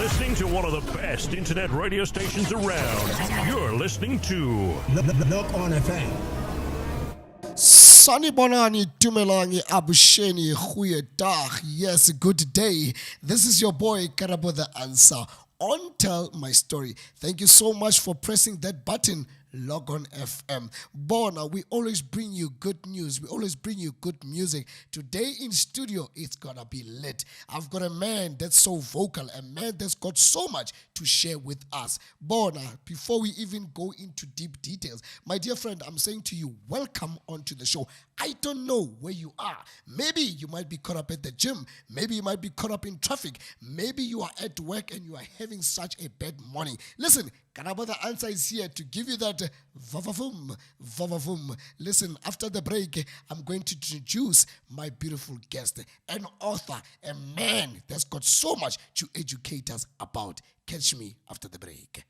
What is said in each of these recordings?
listening to one of the best internet radio stations around. You're listening to Lock on FM. Sanibonani Tumelangi Abusheni Goeiedag. Yes, good day. This is your boy Karabo the Answer on Tell My Story. Thank you so much for pressing that button. Log on FM. Bona, we always bring you good news. We always bring you good music. Today in studio, it's gonna be lit. I've got a man that's so vocal, a man that's got so much to share with us. Bona, before we even go into deep details, my dear friend, I'm saying to you, welcome onto the show. I don't know where you are. Maybe you might be caught up at the gym. Maybe you might be caught up in traffic. Maybe you are at work and you are having such a bad morning. Listen, Kanaba the Answer is here to give you that vavavum, vavavum. Listen, after the break, I'm going to introduce my beautiful guest, an author, a man that's got so much to educate us about. Catch me after the break.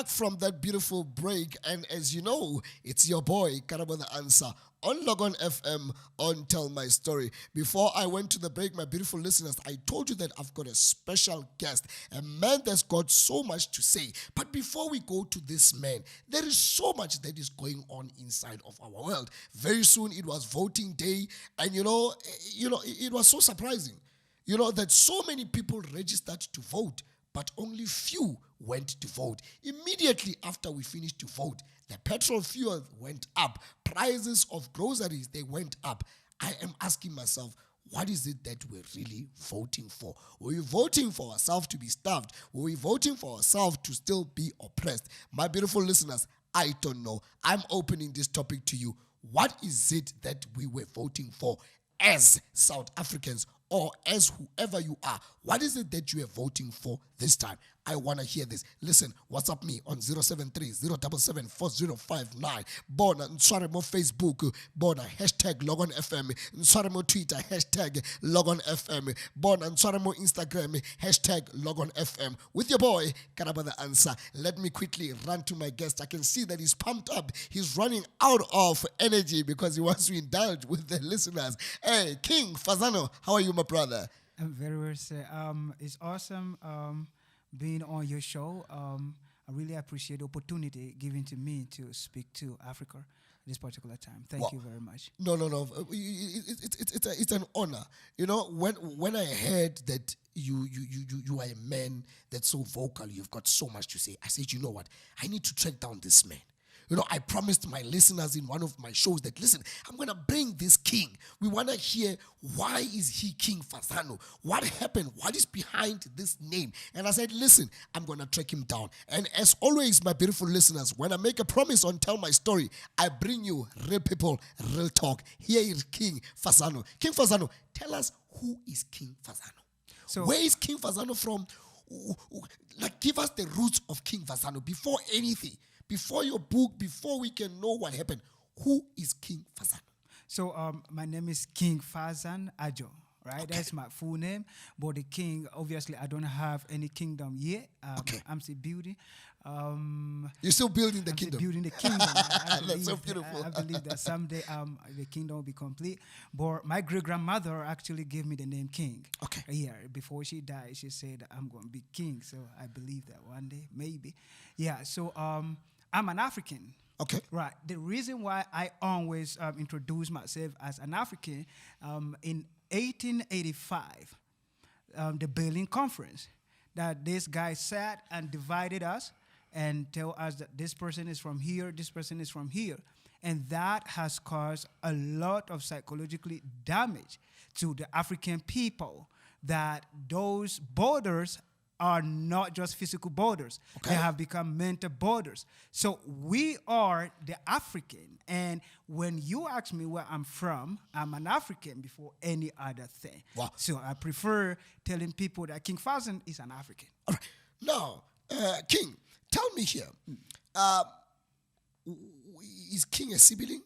From that beautiful break, and as you know, it's your boy Karabo the Answer on Log On FM on Tell My Story. Before I went to the break, my beautiful listeners, I told you that I've got a special guest, a man that's got so much to say. But before we go to this man, there is so much that is going on inside of our world. Very soon it was voting day, and you know, it was so surprising, that so many people registered to vote, but only few went to vote. Immediately after we finished to vote, the petrol fuel went up. Prices of groceries, they went up. I am asking myself, what is it that we're really voting for? Were we voting for ourselves to be starved? Were we voting for ourselves to still be oppressed? My beautiful listeners, I don't know. I'm opening this topic to you. What is it that we were voting for as South Africans, or as whoever you are? What is it that you are voting for this time? I want to hear this. Listen, WhatsApp me on 073-077-4059. Bona Nswaremo Facebook. Bona hashtag LogonFM. Nswaremo Twitter hashtag LogonFM. Bona Nswaremo Instagram hashtag LogonFM. With your boy, Karaba the Answer. Let me quickly run to my guest. I can see that he's pumped up. He's running out of energy because he wants to indulge with the listeners. Hey, King Fazano, how are you, my brother? I'm very well, sir. It's awesome being on your show. I really appreciate the opportunity given to me to speak to Africa at this particular time. Thank you very much. No. It's an honor. When I heard that you are a man that's so vocal, you've got so much to say, I said, you know what? I need to track down this man. I promised my listeners in one of my shows that, listen, I'm going to bring this king. We want to hear, why is he King Fazano? What happened? What is behind this name? And I said, listen, I'm going to track him down. And as always, my beautiful listeners, when I make a promise on Tell My Story, I bring you real people, real talk. Here is King Fazano. King Fazano, tell us, who is King Fazano? So, where is King Fazano from? Give us the roots of King Fazano before anything. Before your book, before we can know what happened, who is King Fazano? So my name is King Fazan Ajo. right? That's my full name. But the king, obviously, I don't have any kingdom yet. I'm still building. You're still building the I'm kingdom. still building the kingdom. I That's so believe- beautiful. I believe that someday the kingdom will be complete. But my great grandmother actually gave me the name King. Okay. Yeah, before she died, she said I'm going to be king. So I believe that one day, maybe. Yeah. So I'm an African. Okay. Right. The reason why I always introduce myself as an African, in 1885, the Berlin Conference, that this guy sat and divided us and tell us that this person is from here, this person is from here. And that has caused a lot of psychologically damage to the African people, that those borders are not just physical borders. Okay. They have become mental borders. So we are the African. And when you ask me where I'm from, I'm an African before any other thing. Wow. So I prefer telling people that King Fazen is an African. All right. Now, King, tell me here. Is King a sibling?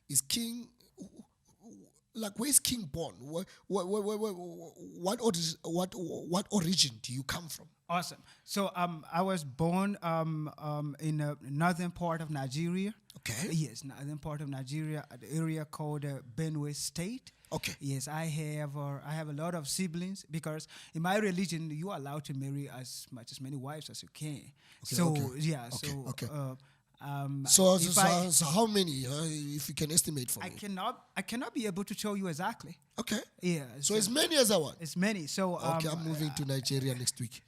Is King... Like, where's King born? What origin do you come from? Awesome. So I was born in the northern part of Nigeria. Okay. Yes, northern part of Nigeria, the area called Benue State. Okay. Yes, I have a lot of siblings, because in my religion you are allowed to marry as many wives as you can. Okay, So okay. yeah, Okay, so okay. if So how many, if you can estimate for I me? cannot be able to tell you exactly. Okay. Yeah. So as many as I want. it's many. So Okay, I'm moving to Nigeria next week.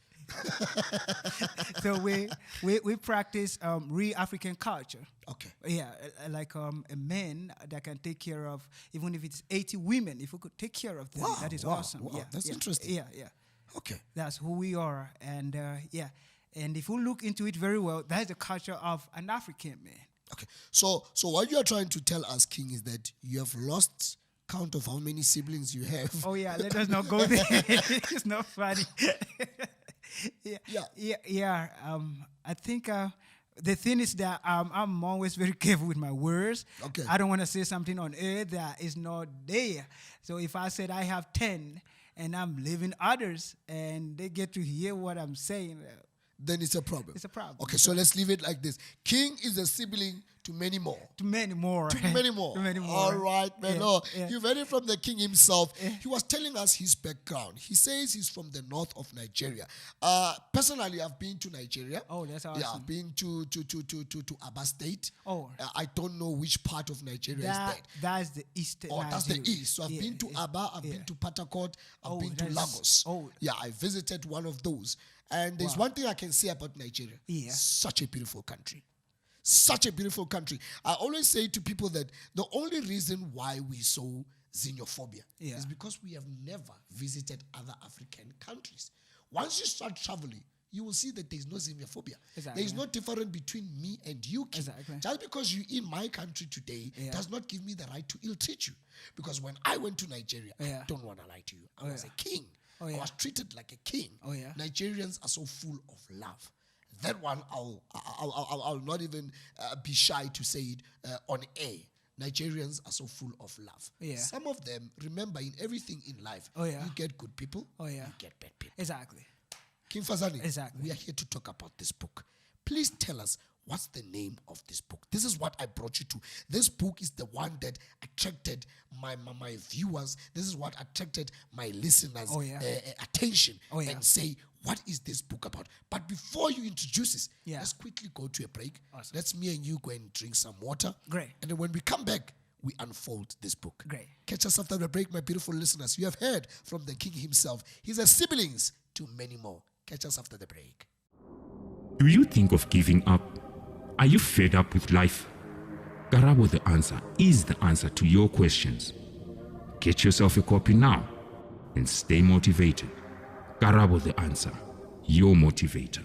so we practice real African culture. Okay. Yeah, like a man that can take care of, even if it's 80 women, if we could take care of them, Wow, that is wow, awesome. wow, Yeah, that's yeah, interesting. Yeah. Okay. That's who we are. And yeah, and if we look into it very well, that is the culture of an African man. Okay. So what you are trying to tell us, King, is that you have lost count of how many siblings you have. Oh yeah, let us not go there. It's not funny. Yeah. I think the thing is that I'm always very careful with my words. Okay. I don't want to say something on air that is not there. So if I said I have 10 and I'm leaving others and they get to hear what I'm saying, Then it's a problem. it's a problem. Okay, so let's leave it like this. King is a sibling to many more. To many more. To many more. To many more. All right, man. Yeah, Oh, yeah. You've heard it from the king himself. He was telling us his background. He says he's from the north of Nigeria. Personally, I've been to Nigeria. Oh, that's Yeah, awesome. I've been to Aba State. Oh. I don't know which part of Nigeria is that. That's the east. Oh, that's the Nigeria. east. So I've Yeah, been to yeah, Aba, I've yeah. been to Patakot, I've Oh, been to that's- Lagos. oh. Yeah, I visited one of those. And there's one thing I can say about Nigeria. Yeah. Such a beautiful country. Such a beautiful country. I always say to people that the only reason why we so xenophobia Yeah. is because we have never visited other African countries. Once you start traveling, you will see that there is no xenophobia. Exactly. There is no difference between me and you, King. Exactly. Just because you're in my country today Yeah. does not give me the right to ill-treat you. Because when I went to Nigeria, I Yeah. don't want to lie to you, I was yeah. a king. Oh, I yeah. was treated like a king. Oh, yeah. Nigerians are so full of love. That one, I'll not even be shy to say it on air. Nigerians are so full of love. Yeah. Some of them, remember, in everything in life, Oh, yeah. you get good people, Oh, yeah. you get bad people. Exactly. King Fazani, Exactly. we are here to talk about this book. Please tell us, what's the name of this book? This is what I brought you to. This book is the one that attracted my viewers. This is what attracted my listeners' Oh, yeah. attention Oh, yeah. and say, what is this book about? But before you introduce this, Yeah. let's quickly go to a break. Awesome. Let's me and you go and drink some water. Great. And then when we come back, we unfold this book. Great. Catch us after the break, my beautiful listeners. You have heard from the king himself. He's a siblings to many more. Catch us after the break. Do you think of giving up? Are you fed up with life? Karabo the Answer is the answer to your questions. Get yourself a copy now and stay motivated. Karabo the Answer, your motivator.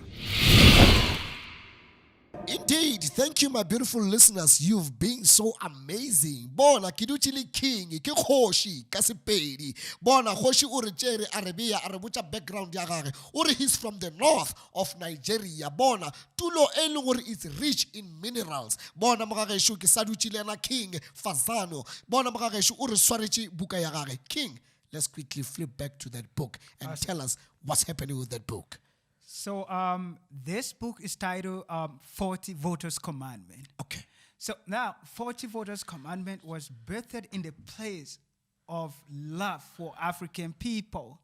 Indeed, thank you, my beautiful listeners. You've been so amazing. Bona kiduchili king, ke khoshi ka Sepedi. Bona khoshi uri Jerry Arabia arabucha background ya gage. Uri he's from the north of Nigeria. Bona tulo elu uri is rich in minerals. Bona magageshu ke saduchile na King Fazano. Bona magageshu uri swarichi buka ya gage. King, let's quickly flip back to that book and tell us what's happening with that book. So this book is titled 40 Voters Commandment. Okay. So now 40 Voters Commandment was birthed in the place of love for African people.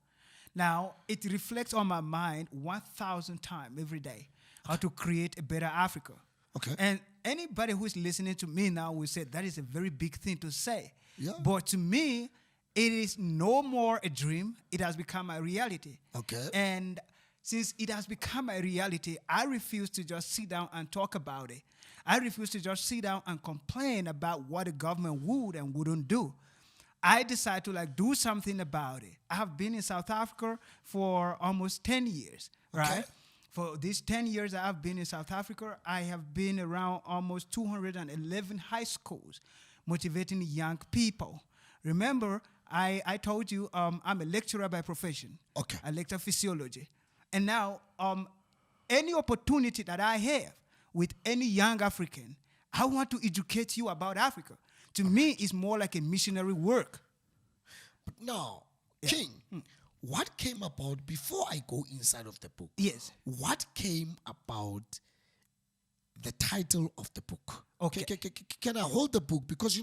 Now it reflects on my mind 1,000 times every day how to create a better Africa. Okay. And anybody who's listening to me now will say that is a very big thing to say. Yeah. But to me, it is no more a dream. It has become a reality. Okay. And since it has become a reality, I refuse to just sit down and talk about it. I refuse to just sit down and complain about what the government would and wouldn't do. I decided to do something about it. I have been in South Africa for almost 10 years, right? Okay. For these 10 years I have been in South Africa, I have been around almost 211 high schools motivating young people. Remember, I told you I'm a lecturer by profession. Okay. I lecture physiology. And now, any opportunity that I have with any young African, I want to educate you about Africa. To me, it's more like a missionary work. But now, King, what came about, before I go inside of the book, Yes. what came about the title of the book? Okay. Can I hold the book? Because,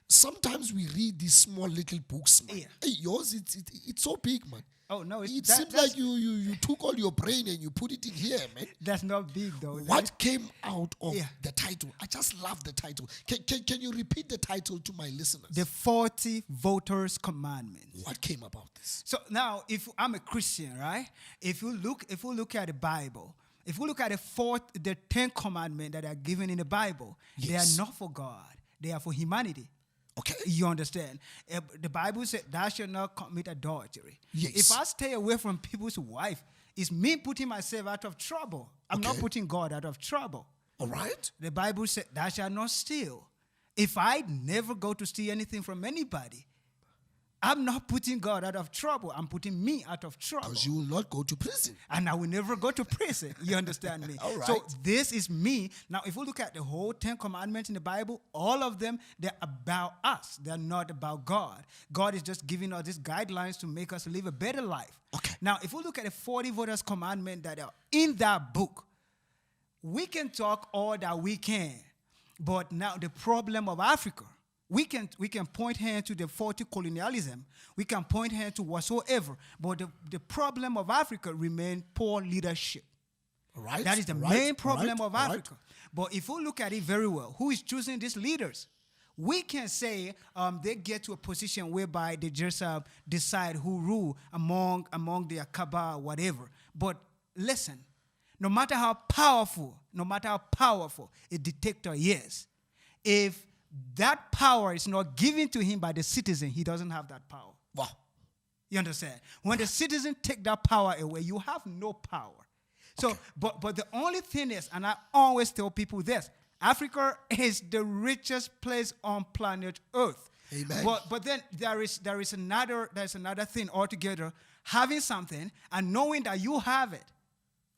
sometimes we read these small little books, man. Yeah. Hey, yours, it's so big, man. Oh, no. It seems like you took all your brain and you put it in here, man. That's not big, though. What came out of Yeah. the title? I just love the title. Can you repeat the title to my listeners? The 40 Voters Commandment. What came about this? So now, if I'm a Christian, right? If we look at the Bible, if we look at the 10 commandments that are given in the Bible, Yes. they are not for God. They are for humanity. Okay. You understand? The Bible said, thou shalt not commit adultery. Yes. If I stay away from people's wife, it's me putting myself out of trouble. I'm not Okay. putting God out of trouble. All right. The Bible said, thou shalt not steal. If I never go to steal anything from anybody, I'm not putting God out of trouble. I'm putting me out of trouble. Because you will not go to prison. And I will never go to prison. You understand me? All right. So this is me. Now, if we look at the whole 10 commandments in the Bible, all of them, they're about us. They're not about God. God is just giving us these guidelines to make us live a better life. Okay. Now, if we look at the 40 voters commandments that are in that book, we can talk all that we can. But now the problem of Africa, we can point hand to the 40 colonialism. We can point hand to whatsoever. But the problem of Africa remains poor leadership. All right. That is the main problem of Africa. But if we look at it very well, who is choosing these leaders? We can say they get to a position whereby they just decide who rule among their cabal, whatever. But listen, no matter how powerful a dictator is, if that power is not given to him by the citizen, he doesn't have that power. Wow. You understand? When the citizen take that power away, you have no power. So, but the only thing is, and I always tell people this, Africa is the richest place on planet Earth. Amen. But then there is another thing altogether, having something and knowing that you have it.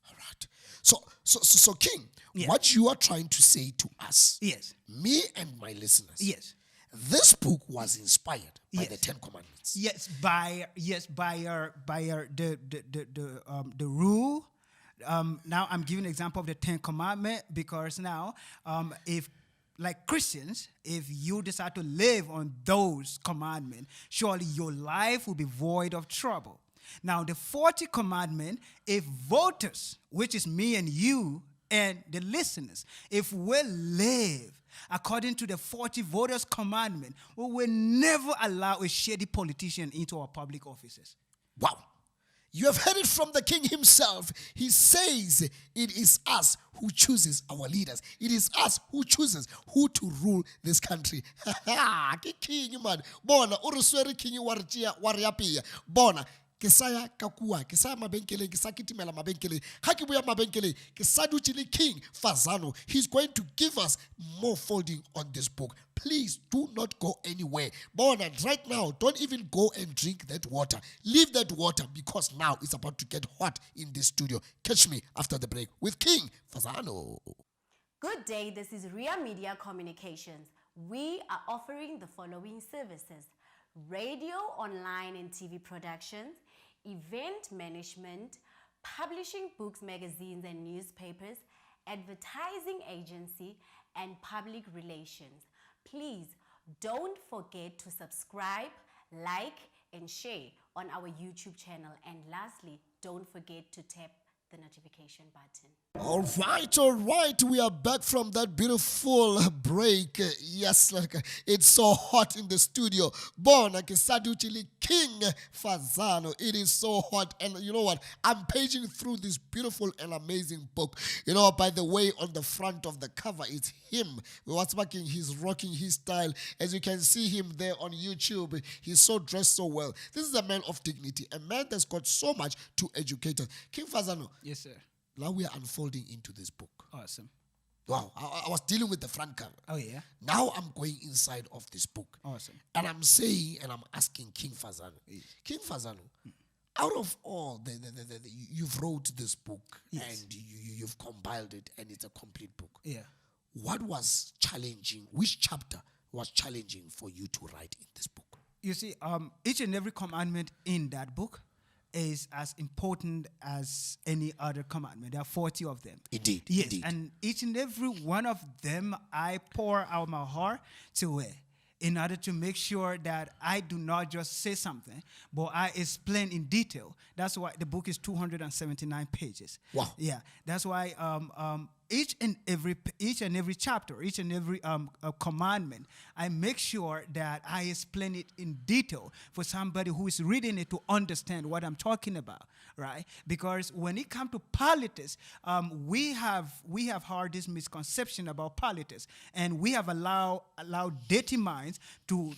All right. So King, Yes. what you are trying to say to us, Yes. me and my listeners, Yes. this book was inspired by Yes. the 10 Commandments. Yes, by the rule. Now I'm giving an example of the 10 Commandments because now, if like Christians, if you decide to live on those commandments, surely your life will be void of trouble. Now the 40 Commandments, if voters, which is me and you and the listeners, if we live according to the 40 voters commandment, we will never allow a shady politician into our public offices. Wow. You have heard it from the King himself. He says it is us who chooses our leaders. It is us who chooses who to rule this country. King man. Bona uruswere king wariapia. Bona Kesaya kakua, kesaya mabenkele, kesakitimela mabenkele, hakibuya mabenkele, kesaduchili King Fazano. He's going to give us more folding on this book. Please do not go anywhere. Bona, right now, don't even go and drink that water. Leave that water because now it's about to get hot in this studio. Catch me after the break with King Fazano. Good day, this is Ria Media Communications. We are offering the following services: radio, online, and TV productions, event management, publishing books, magazines, and newspapers, advertising agency, and public relations. Please don't forget to subscribe, like, and share on our YouTube channel. And lastly, don't forget to tap the notification button. All right. We are back from that beautiful break. Yes, like it's so hot in the studio. Bona Kisaduchili King Fazano. It is so hot. And you know what? I'm paging through this beautiful and amazing book. You know, by the way, on the front of the cover, it's him. What's making? He's rocking his style. As you can see him there on YouTube, he's so dressed so well. This is a man of dignity, a man that's got so much to educate us. King Fazano. Yes, sir. Now we are unfolding into this book. Awesome. Wow, I was dealing with the front cover. Oh, yeah? Now I'm going inside of this book. Awesome. And I'm saying, and I'm asking King Fazano. Yes. King Fazano, out of all, you've wrote this book, yes, and you've compiled it, and it's a complete book. Yeah. What was challenging? Which chapter was challenging for you to write in this book? You see, each and every commandment in that book is as important as any other commandment. There are 40 of them. Indeed. Yes, Indeed. and each and every one of them, I pour out my heart to it in order to make sure that I do not just say something, but I explain in detail. That's why the book is 279 pages. Wow. Yeah, that's why each and every chapter, each and every commandment, I make sure that I explain it in detail for somebody who is reading it to understand what I'm talking about, right? Because when it comes to politics, we have heard this misconception about politics, and we have allowed dirty minds to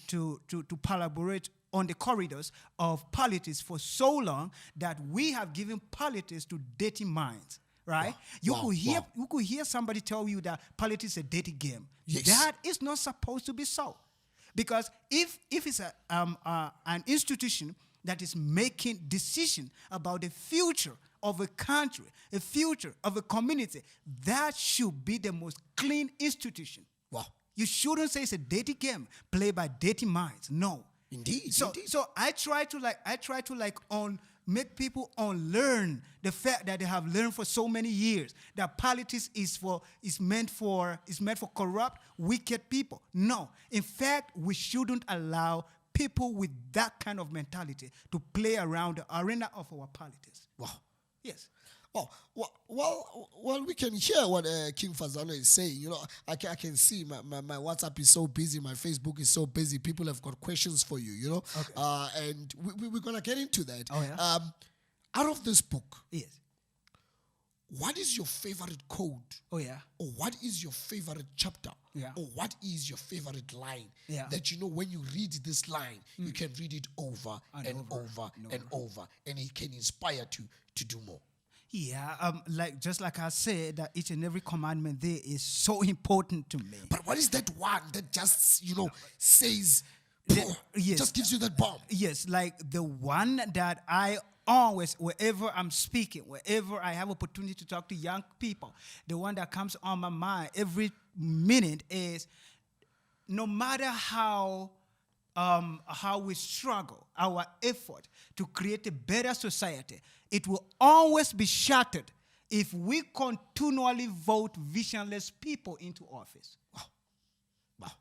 collaborate on the corridors of politics for so long that we have given politics to dirty minds. Right? Wow. You could hear somebody tell you that politics is a dirty game. Yes. That is not supposed to be so. Because if it's an institution that is making decision about the future of a country, a future of a community, that should be the most clean institution. Wow. You shouldn't say it's a dirty game played by dirty minds. No. Indeed. So I try to make people unlearn the fact that they have learned for so many years that politics is meant for corrupt, wicked people. No. In fact, we shouldn't allow people with that kind of mentality to play around the arena of our politics. Wow. Yes. Oh, well, we can hear what King Fazano is saying. You know, I can see my WhatsApp is so busy, my Facebook is so busy. People have got questions for you, you know. Okay. And we're going to get into that. Oh, yeah? Out of this book, yes, what is your favorite code? Oh, yeah. Or what is your favorite chapter? Yeah. Or what is your favorite line? Yeah. That you know when you read this line, you can read it over and over and over, and it can inspire to do more. Yeah, just like I said, that each and every commandment there is so important to me. But what is that one that just, says, yes, just gives you that bomb? Yes, like the one that I always, wherever I'm speaking, wherever I have opportunity to talk to young people, the one that comes on my mind every minute is, no matter how we struggle, our effort to create a better society, it will always be shattered if we continually vote visionless people into office. Wow.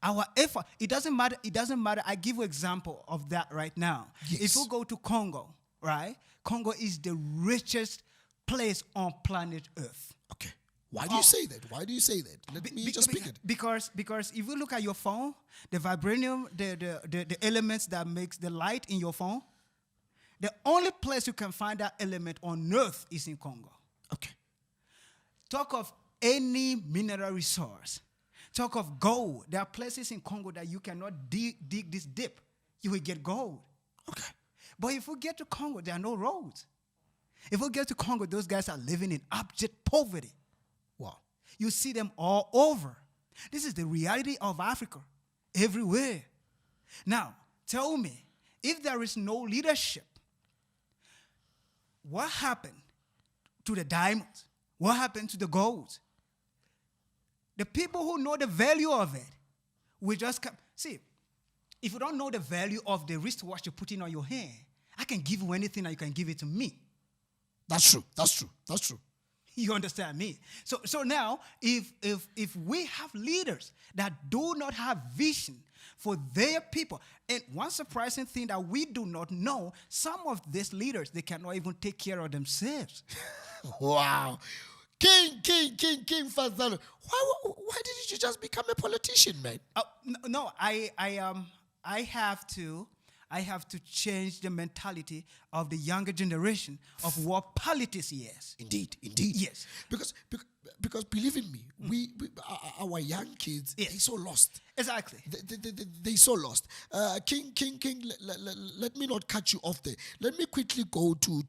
Our effort, it doesn't matter. I give you an example of that right now. Yes. If you go to Congo, right? Congo is the richest place on planet Earth. Okay. Why do you say that? Let me just pick it. Because if you look at your phone, the vibranium, the elements that makes the light in your phone, the only place you can find that element on Earth is in Congo. Okay. Talk of any mineral resource. Talk of gold. There are places in Congo that you cannot dig this deep. You will get gold. Okay. But if we get to Congo, there are no roads. If we get to Congo, those guys are living in abject poverty. Wow. You see them all over. This is the reality of Africa, everywhere. Now, tell me, if there is no leadership, what happened to the diamonds? What happened to the gold? The people who know the value of it, we just come. See, if you don't know the value of the wristwatch you're putting on your hand, I can give you anything and you can give it to me. That's true. That's true. That's true. You understand me? So now, if we have leaders that do not have vision for their people, and one surprising thing that we do not know, some of these leaders, they cannot even take care of themselves. Wow. King Fazano. Why didn't you just become a politician, man? No, I have to change the mentality of the younger generation of what politics is. Indeed. Yes. Because believe in me, our young kids, Yes. they're so lost. Exactly. They're so lost. King, let me not cut you off there. Let me quickly go to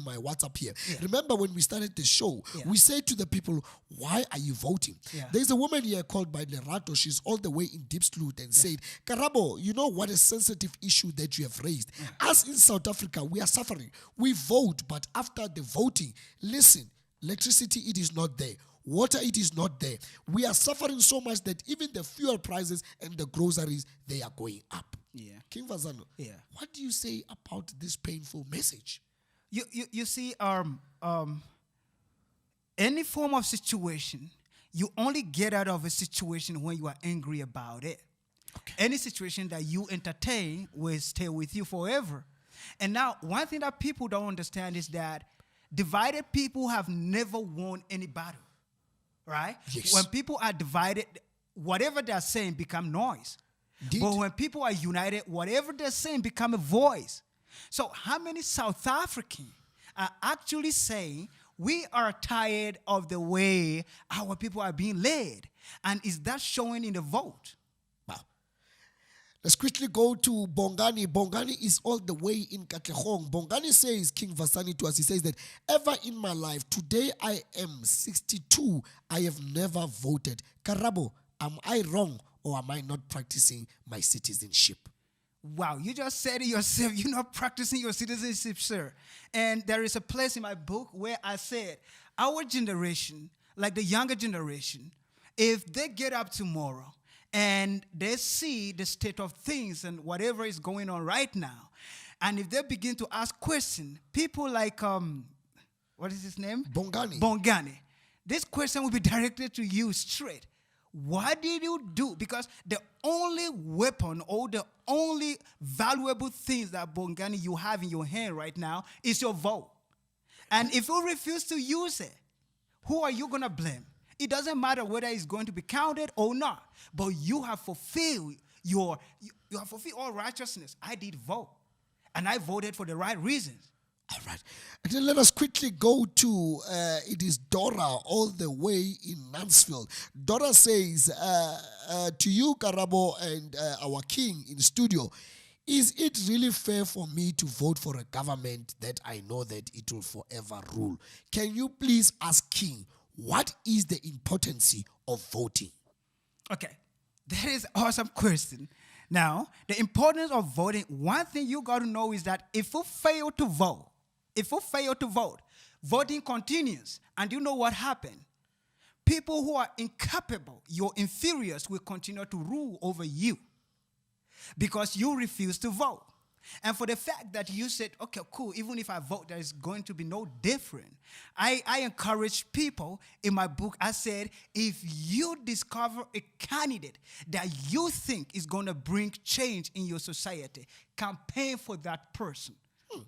my WhatsApp here. Yeah. Remember when we started the show, Yeah. we said to the people, why are you voting? Yeah. There's a woman here called by Lerato. She's all the way in Deep Sloot and said, Karabo, you know what a sensitive issue that you have raised. Us in South Africa, we are suffering. We vote, but after the voting, listen, electricity, it is not there. Water, it is not there. We are suffering so much that even the fuel prices and the groceries, they are going up. Yeah. King Vazano, Yeah. what do you say about this painful message? You see, any form of situation, you only get out of a situation when you are angry about it. Okay. Any situation that you entertain will stay with you forever. And now, one thing that people don't understand is that divided people have never won any battle, right? Yes. When people are divided, whatever they're saying become noise. Indeed. But when people are united, whatever they're saying become a voice. So how many South Africans are actually saying, we are tired of the way our people are being led? And is that showing in the vote? Wow. Let's quickly go to Bongani. Bongani is all the way in Katlehong. Bongani says, King Vasani to us, he says that, ever in my life, today I am 62, I have never voted. Karabo, am I wrong or am I not practicing my citizenship? Wow, you just said it yourself. You're not practicing your citizenship, sir. And there is a place in my book where I said, our generation, like the younger generation, if they get up tomorrow and they see the state of things and whatever is going on right now, and if they begin to ask questions, people like, what is his name? Bongani. This question will be directed to you straight. What did you do? Because the only weapon or the only valuable things that Bongani you have in your hand right now is your vote. And if you refuse to use it, who are you going to blame? It doesn't matter whether it's going to be counted or not, but you have fulfilled you have fulfilled all righteousness. I did vote, and I voted for the right reasons. All right. And then let us quickly go to, it is Dora all the way in Mansfield. Dora says, to you, Karabo, and our king in studio, is it really fair for me to vote for a government that I know that it will forever rule? Can you please ask King, what is the importance of voting? Okay, that is an awesome question. Now, the importance of voting, one thing you got to know is that if you fail to vote, voting continues. And you know what happened? People who are incapable, your inferiors, will continue to rule over you because you refuse to vote. And for the fact that you said, okay, cool, even if I vote, there is going to be no different. I encourage people in my book. I said, if you discover a candidate that you think is going to bring change in your society, campaign for that person.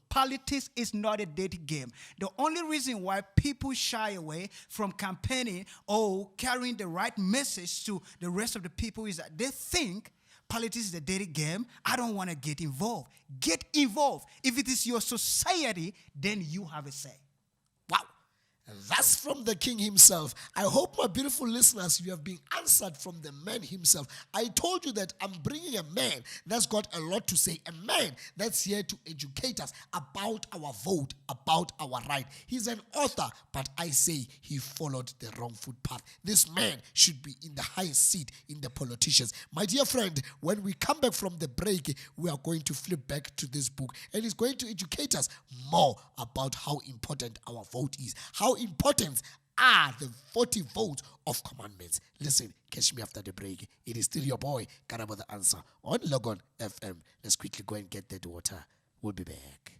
Politics is not a dirty game. The only reason why people shy away from campaigning or carrying the right message to the rest of the people is that they think politics is a dirty game. I don't want to get involved. Get involved. If it is your society, then you have a say. Wow. That's from the king himself. I hope, my beautiful listeners, you have been answered from the man himself. I told you that I'm bringing a man that's got a lot to say, a man that's here to educate us about our vote, about our right. He's an author, but I say he followed the wrong footpath. This man should be in the highest seat in the politicians. My dear friend, when we come back from the break, we are going to flip back to this book, and he's going to educate us more about how important our vote is, how important are the 40 votes of commandments? Listen, catch me after the break. It is still your boy, Karabo the Answer, on Logon FM. Let's quickly go and get that water. We'll be back.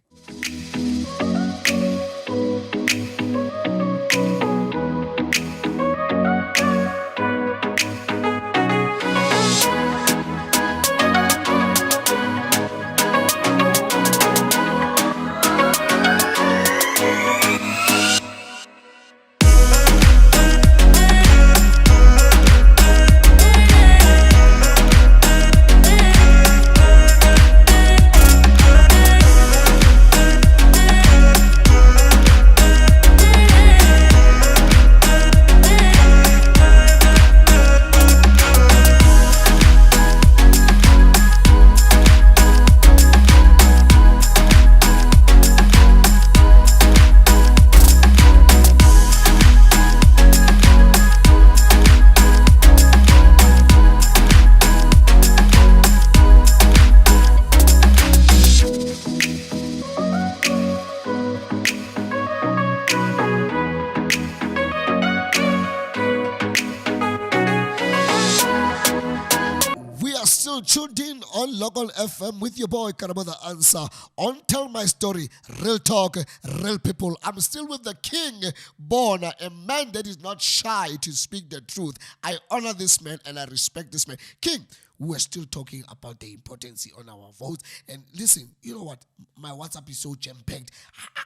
Tuned in on Local FM with your boy Karabo the Answer on Tell My Story, real talk, real people. I'm still with the king, born a man that is not shy to speak the truth. I honor this man and I respect this man. King, we're still talking about the importance on our votes. And listen, you know what? My WhatsApp is so jam-packed.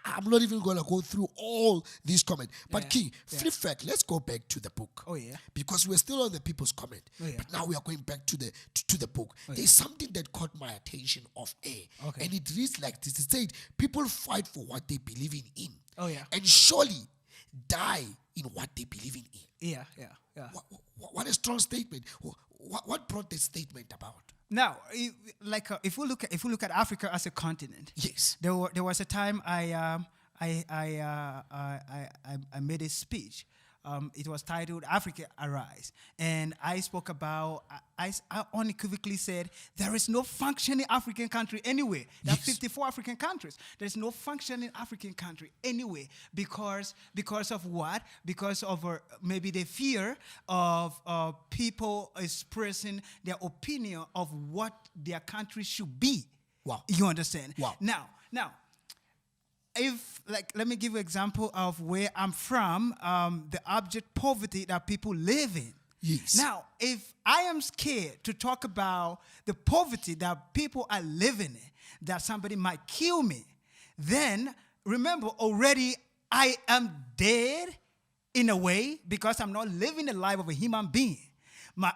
I'm not even going to go through all these comments. But King, flip back. Let's go back to the book. Oh, yeah. Because we're still on the people's comment. Oh, yeah. But now we are going back to the book. Oh, There's something that caught my attention off air. Okay. And it reads like this. It said, people fight for what they believe in. Oh, yeah. And surely die in what they believe in. Yeah. What a strong statement. What brought this statement about? Now, if we look at Africa as a continent, yes, there was a time I made a speech. It was titled "Africa Arise," and I spoke about. I unequivocally said there is no functioning African country anywhere. There are 54 African countries. There is no functioning African country anywhere because of what? Because of maybe the fear of people expressing their opinion of what their country should be. Wow. You understand? Wow. Now. If, let me give you an example of where I'm from, the abject poverty that people live in. Yes. Now, if I am scared to talk about the poverty that people are living in, that somebody might kill me, then remember already I am dead in a way because I'm not living the life of a human being.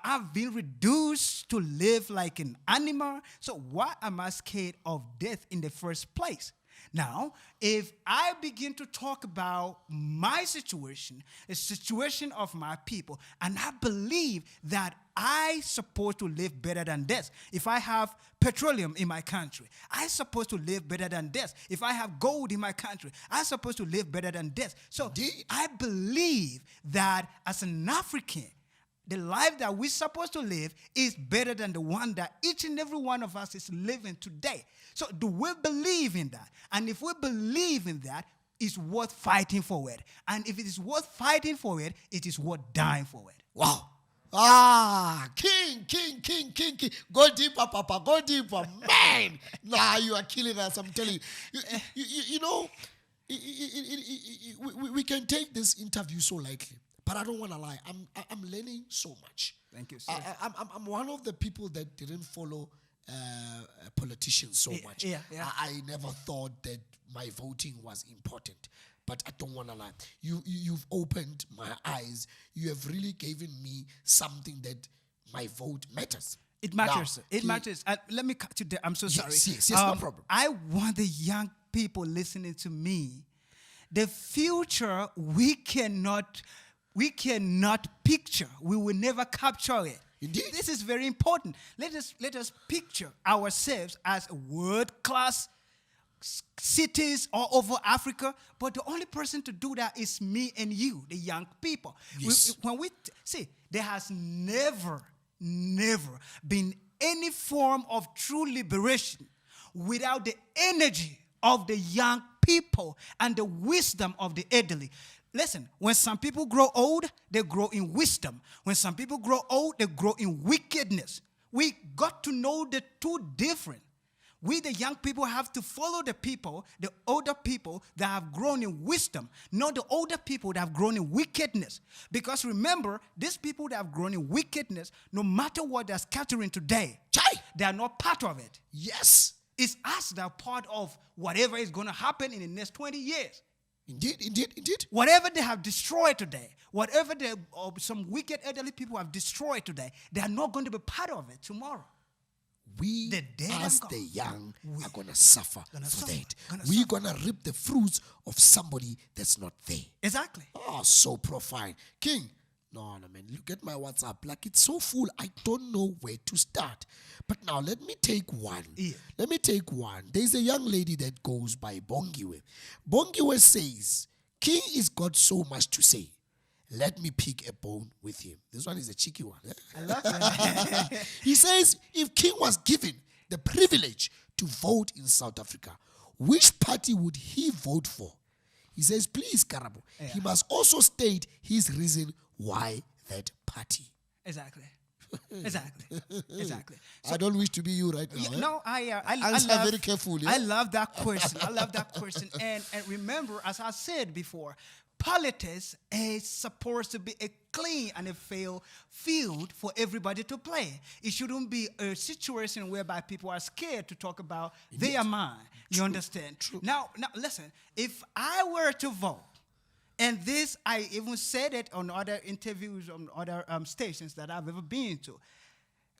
I've been reduced to live like an animal. So why am I scared of death in the first place? Now, if I begin to talk about my situation, the situation of my people, and I believe that I'm supposed to live better than this. If I have petroleum in my country, I'm supposed to live better than this. If I have gold in my country, I'm supposed to live better than this. So I believe that as an African, the life that we're supposed to live is better than the one that each and every one of us is living today. So do we believe in that? And if we believe in that, it's worth fighting for it. And if it is worth fighting for it, it is worth dying for it. Wow. King. Go deeper, Papa. Go deeper. Man. Nah, you are killing us, I'm telling you. You know, we can take this interview so lightly. But I don't want to lie. I'm learning so much. Thank you, sir. I'm one of the people that didn't follow politicians so much. Yeah. I never thought that my voting was important. But I don't want to lie. You've opened my eyes. You have really given me something that my vote matters. It matters. Now, it matters. Let me cut you there. I'm so sorry. Yes, no problem. I want the young people listening to me. The future we cannot picture. We will never capture it. Indeed. This is very important. Let us picture ourselves as world-class cities all over Africa, but the only person to do that is me and you, the young people. Yes. There has never been any form of true liberation without the energy of the young people and the wisdom of the elderly. Listen, when some people grow old, they grow in wisdom. When some people grow old, they grow in wickedness. We got to know the two different. We, the young people, have to follow the people, the older people that have grown in wisdom, not the older people that have grown in wickedness. Because remember, these people that have grown in wickedness, no matter what they're scattering today, they are not part of it. Yes. It's us that are part of whatever is going to happen in the next 20 years. Indeed. Whatever they have destroyed today, whatever some wicked elderly people have destroyed today, they are not going to be part of it tomorrow. We, as the young, are going to suffer for that. We're going to reap the fruits of somebody that's not there. Exactly. Oh, so profound. King, no, man, look at my WhatsApp. Like, it's so full, I don't know where to start. But now, let me take one. Yeah. Let me take one. There's a young lady that goes by Bongiwe. Bongiwe says, King is got so much to say. Let me pick a bone with him. This one is a cheeky one. I love that. He says, if King was given the privilege to vote in South Africa, which party would he vote for? He says, please, Karabo, he must also state his reason why that party. Exactly. So, I don't wish to be you right now. No, I Answer love, very carefully. I love that question. And remember, as I said before, politics is supposed to be a clean and a fair field for everybody to play. It shouldn't be a situation whereby people are scared to talk about their mind. You understand? True. Now, listen, if I were to vote, and this, I even said it on other interviews on other stations that I've ever been to,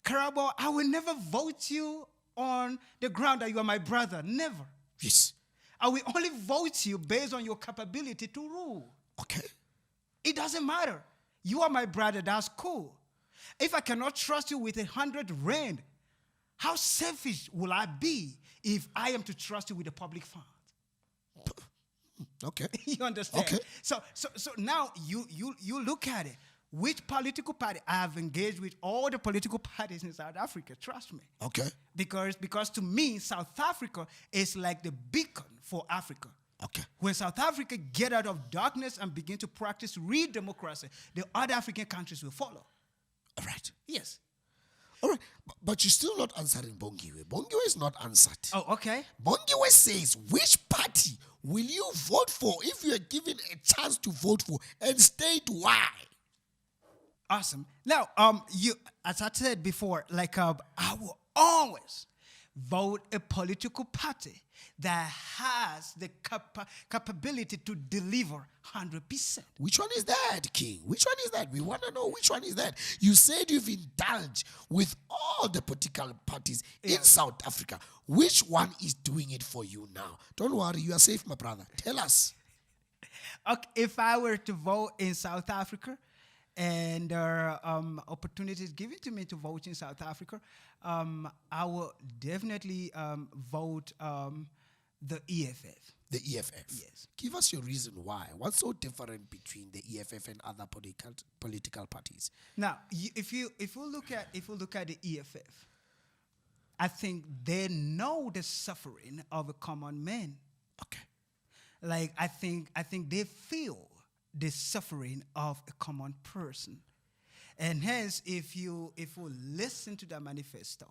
Karabo, I will never vote you on the ground that you are my brother. Never. Yes. I will only vote you based on your capability to rule. Okay. It doesn't matter. You are my brother, that's cool. If I cannot trust you with 100 rand, how selfish will I be if I am to trust you with the public funds? Okay. You understand? Okay. So now you look at it. Which political party? I have engaged with all the political parties in South Africa, trust me. Okay. Because to me, South Africa is like the beacon for Africa. Okay. When South Africa get out of darkness and begin to practice real democracy, the other African countries will follow. All right. Yes. All right. But you're still not answering Bongiwe. Bongiwe is not answered. Oh, okay. Bongiwe says, which party will you vote for if you are given a chance to vote for, and state why? Awesome. Now, you, as I said before, I will always vote a political party that has the capability to deliver 100%. Which one is that, King? Which one is that? We want to know which one is that. You said you've indulged with all the political parties in South Africa. Which one is doing it for you now? Don't worry, you are safe, my brother. Tell us. Okay, if I were to vote in South Africa, and there are opportunities given to me to vote in South Africa, I will definitely vote the EFF. The EFF? Yes. Give us your reason why. What's so different between the EFF and other political parties? Now, if you look at the EFF, I think they know the suffering of a common man. Okay. Like I think they feel the suffering of a common person. And hence, if you listen to the manifesto,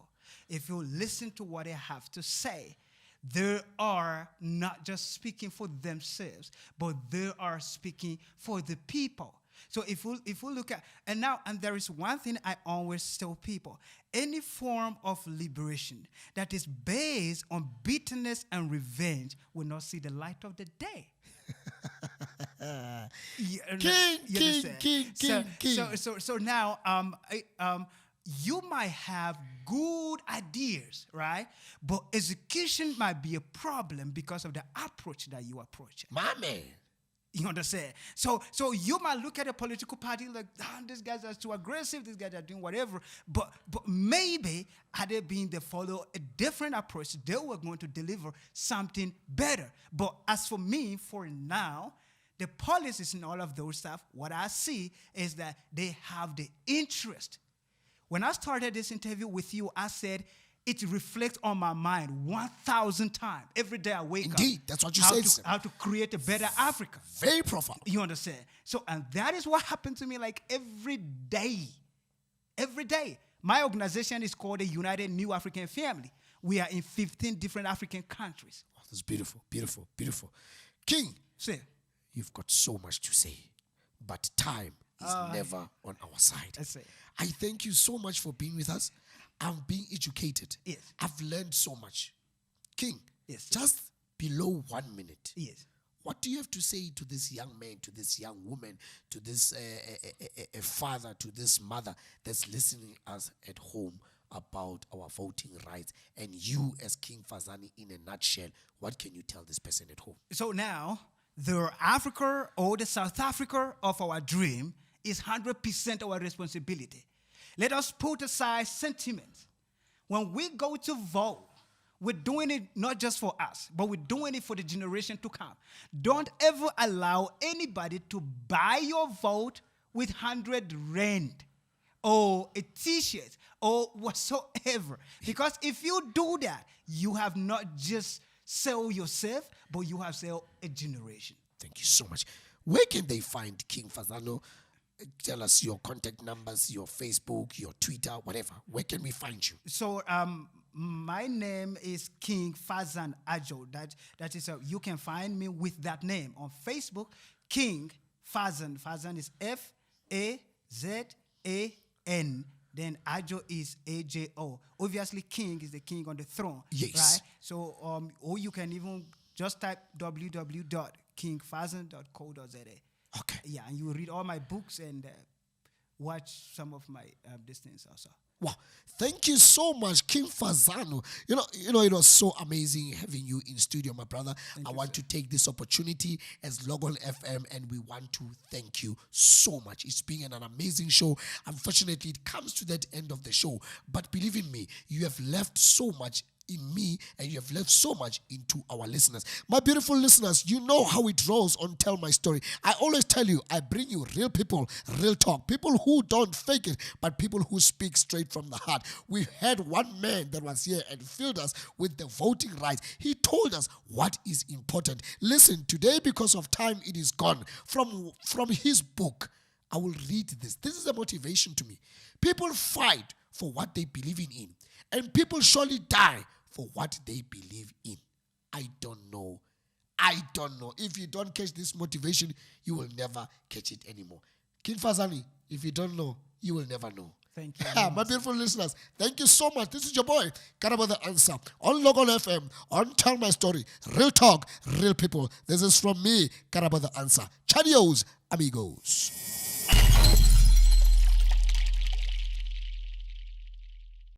if you listen to what they have to say, they are not just speaking for themselves, but they are speaking for the people. So if we look at, and there is one thing I always tell people: any form of liberation that is based on bitterness and revenge will not see the light of the day. King. So now, you might have good ideas, right? But execution might be a problem because of the approach that you approach. My man. You understand? So you might look at a political party like, these guys are too aggressive, these guys are doing whatever. But maybe had they been to follow a different approach, they were going to deliver something better. But as for me, for now, the policies and all of those stuff, what I see is that they have the interest. When I started this interview with you, I said it reflects on my mind 1,000 times every day I wake up. Indeed, that's what you how said, to, sir. how to create a better Africa. Very profound. You understand? So, and that is what happened to me like every day. Every day. My organization is called the United New African Family. We are in 15 different African countries. Oh, that's beautiful, beautiful, beautiful. King, Say, you've got so much to say, but time is never on our side. I say. I thank you so much for being with us. I'm being educated. Yes. I've learned so much. King, Yes. just below 1 minute. Yes. What do you have to say to this young man, to this young woman, to this father, to this mother that's listening us at home about our voting rights? And you as King Fazani, in a nutshell, what can you tell this person at home? So now, the Africa or the South Africa of our dream is 100% our responsibility. Let us put aside sentiments. When we go to vote, we're doing it not just for us, but we're doing it for the generation to come. Don't ever allow anybody to buy your vote with 100 rand or a t-shirt or whatsoever. Because if you do that, you have not just sell yourself, but you have sell a generation. Thank you so much. Where can they find King Fazano? Tell us your contact numbers, your Facebook, your Twitter, whatever. Where can we find you? So my name is King Fazan Ajo. That is you can find me with that name on Facebook. King Fazan. Fazan is Fazan. Then Ajo is AJO. Obviously, King is the king on the throne. Yes. Right. So or you can even just type www.kingfazan.co.za. Okay. Yeah, and you will read all my books and watch some of my distance also. Wow. Thank you so much, King Fazano. You know, it was so amazing having you in studio, my brother. I want to take this opportunity as Logon FM, and we want to thank you so much. It's been an amazing show. Unfortunately, it comes to that end of the show. But believe in me, you have left so much in me, and you have left so much into our listeners. My beautiful listeners, you know how it rolls on Tell My Story. I always tell you, I bring you real people, real talk, people who don't fake it, but people who speak straight from the heart. We had one man that was here and filled us with the voting rights. He told us what is important. Listen, today, because of time, it is gone. From his book, I will read this. This is a motivation to me. People fight for what they believe in, and people surely die for what they believe in. I don't know. If you don't catch this motivation, you will never catch it anymore. King Fazani, if you don't know, you will never know. Thank you. My beautiful listeners, thank you so much. This is your boy, Karaba the Answer, on Logon FM, on Tell My Story. Real talk, real people. This is from me, Karaba the Answer. Chadios, amigos.